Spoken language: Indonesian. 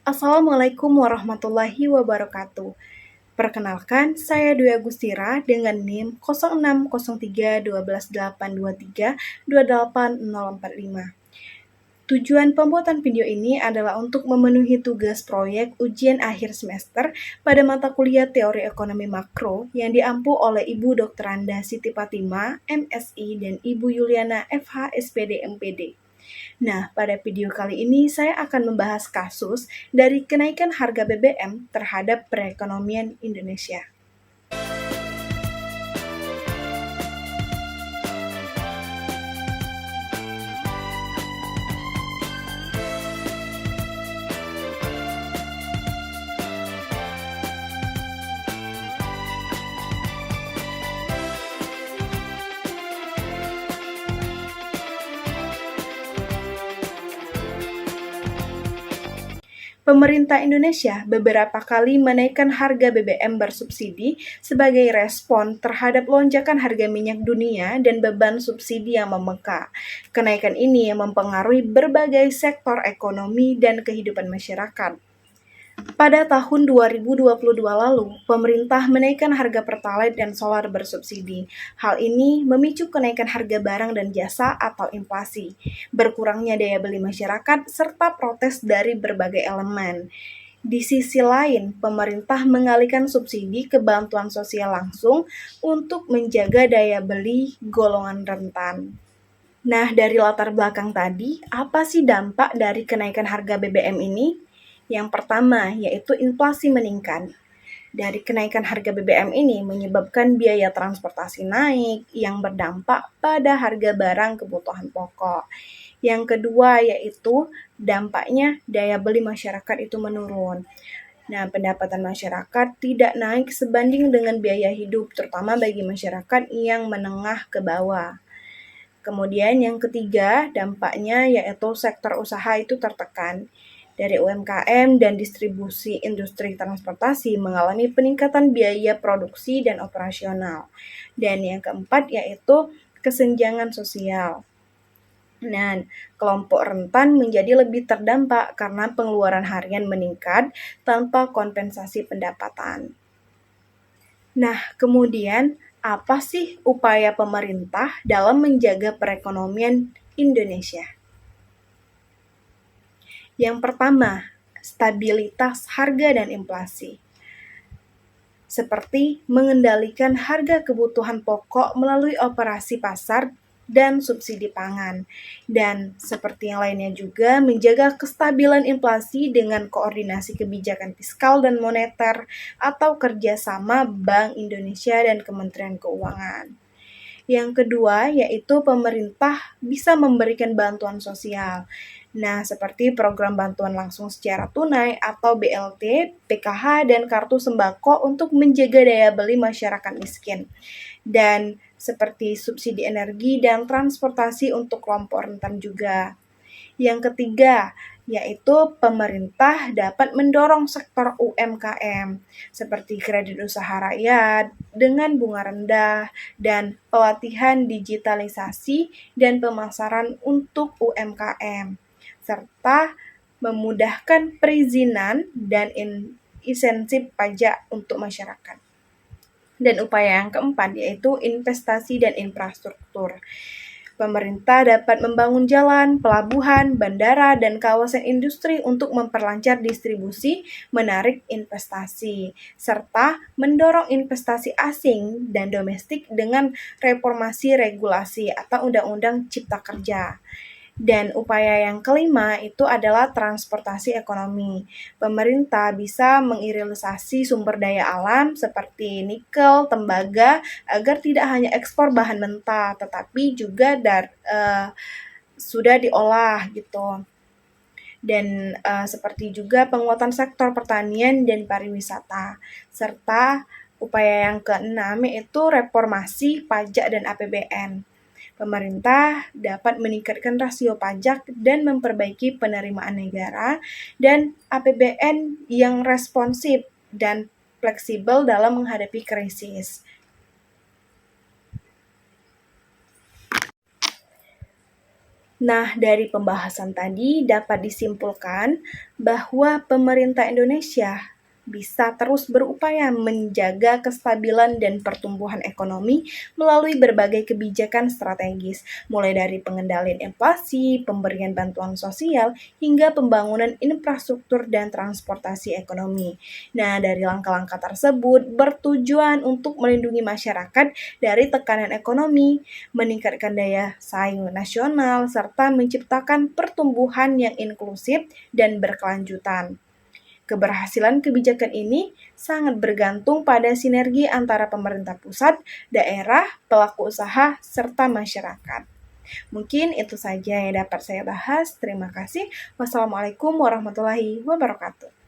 Assalamualaikum warahmatullahi wabarakatuh. Perkenalkan, saya Dwi Agustira dengan NIM 06031182328045. Tujuan pembuatan video ini adalah untuk memenuhi tugas proyek ujian akhir semester pada mata kuliah Teori Ekonomi Makro yang diampu oleh Ibu Dr. Anda Siti Fatima, MSI, dan Ibu Yuliana FH SPD MPD. Nah, pada video kali ini saya akan membahas kasus dari kenaikan harga BBM terhadap perekonomian Indonesia. Pemerintah Indonesia beberapa kali menaikkan harga BBM bersubsidi sebagai respon terhadap lonjakan harga minyak dunia dan beban subsidi yang membengkak. Kenaikan ini mempengaruhi berbagai sektor ekonomi dan kehidupan masyarakat. Pada tahun 2022 lalu, pemerintah menaikkan harga Pertalite dan solar bersubsidi. Hal ini memicu kenaikan harga barang dan jasa atau inflasi, berkurangnya daya beli masyarakat, serta protes dari berbagai elemen. Di sisi lain, pemerintah mengalihkan subsidi ke bantuan sosial langsung untuk menjaga daya beli golongan rentan. Nah, dari latar belakang tadi, apa sih dampak dari kenaikan harga BBM ini? Yang pertama, yaitu inflasi meningkat. Dari kenaikan harga BBM ini menyebabkan biaya transportasi naik yang berdampak pada harga barang kebutuhan pokok. Yang kedua, yaitu dampaknya daya beli masyarakat itu menurun. Nah, pendapatan masyarakat tidak naik sebanding dengan biaya hidup, terutama bagi masyarakat yang menengah ke bawah. Kemudian yang ketiga, dampaknya yaitu sektor usaha itu tertekan. Dari UMKM dan distribusi industri transportasi mengalami peningkatan biaya produksi dan operasional. Dan yang keempat yaitu kesenjangan sosial. Nah, kelompok rentan menjadi lebih terdampak karena pengeluaran harian meningkat tanpa kompensasi pendapatan. Nah, kemudian apa sih upaya pemerintah dalam menjaga perekonomian Indonesia? Yang pertama, stabilitas harga dan inflasi. Seperti mengendalikan harga kebutuhan pokok melalui operasi pasar dan subsidi pangan. Dan seperti yang lainnya juga, menjaga kestabilan inflasi dengan koordinasi kebijakan fiskal dan moneter atau kerjasama Bank Indonesia dan Kementerian Keuangan. Yang kedua, yaitu pemerintah bisa memberikan bantuan sosial. Nah, seperti program bantuan langsung secara tunai atau BLT, PKH, dan kartu sembako untuk menjaga daya beli masyarakat miskin. Dan seperti subsidi energi dan transportasi untuk kelompok rentan juga. Yang ketiga, yaitu pemerintah dapat mendorong sektor UMKM seperti kredit usaha rakyat dengan bunga rendah dan pelatihan digitalisasi dan pemasaran untuk UMKM serta memudahkan perizinan dan insentif pajak untuk masyarakat. Dan upaya yang keempat yaitu investasi dan infrastruktur. Pemerintah dapat membangun jalan, pelabuhan, bandara, dan kawasan industri untuk memperlancar distribusi, menarik investasi, serta mendorong investasi asing dan domestik dengan reformasi regulasi atau Undang-Undang Cipta Kerja. Dan upaya yang kelima itu adalah transportasi ekonomi. Pemerintah bisa mengirilisasi sumber daya alam seperti nikel, tembaga agar tidak hanya ekspor bahan mentah tetapi juga sudah diolah gitu. Dan seperti juga penguatan sektor pertanian dan pariwisata serta upaya yang keenam yaitu reformasi pajak dan APBN. Pemerintah dapat meningkatkan rasio pajak dan memperbaiki penerimaan negara dan APBN yang responsif dan fleksibel dalam menghadapi krisis. Nah, dari pembahasan tadi dapat disimpulkan bahwa pemerintah Indonesia bisa terus berupaya menjaga kestabilan dan pertumbuhan ekonomi melalui berbagai kebijakan strategis, mulai dari pengendalian inflasi, pemberian bantuan sosial, hingga pembangunan infrastruktur dan transportasi ekonomi. Nah, dari langkah-langkah tersebut bertujuan untuk melindungi masyarakat dari tekanan ekonomi, meningkatkan daya saing nasional, serta menciptakan pertumbuhan yang inklusif dan berkelanjutan. Keberhasilan kebijakan ini sangat bergantung pada sinergi antara pemerintah pusat, daerah, pelaku usaha, serta masyarakat. Mungkin itu saja yang dapat saya bahas. Terima kasih. Wassalamualaikum warahmatullahi wabarakatuh.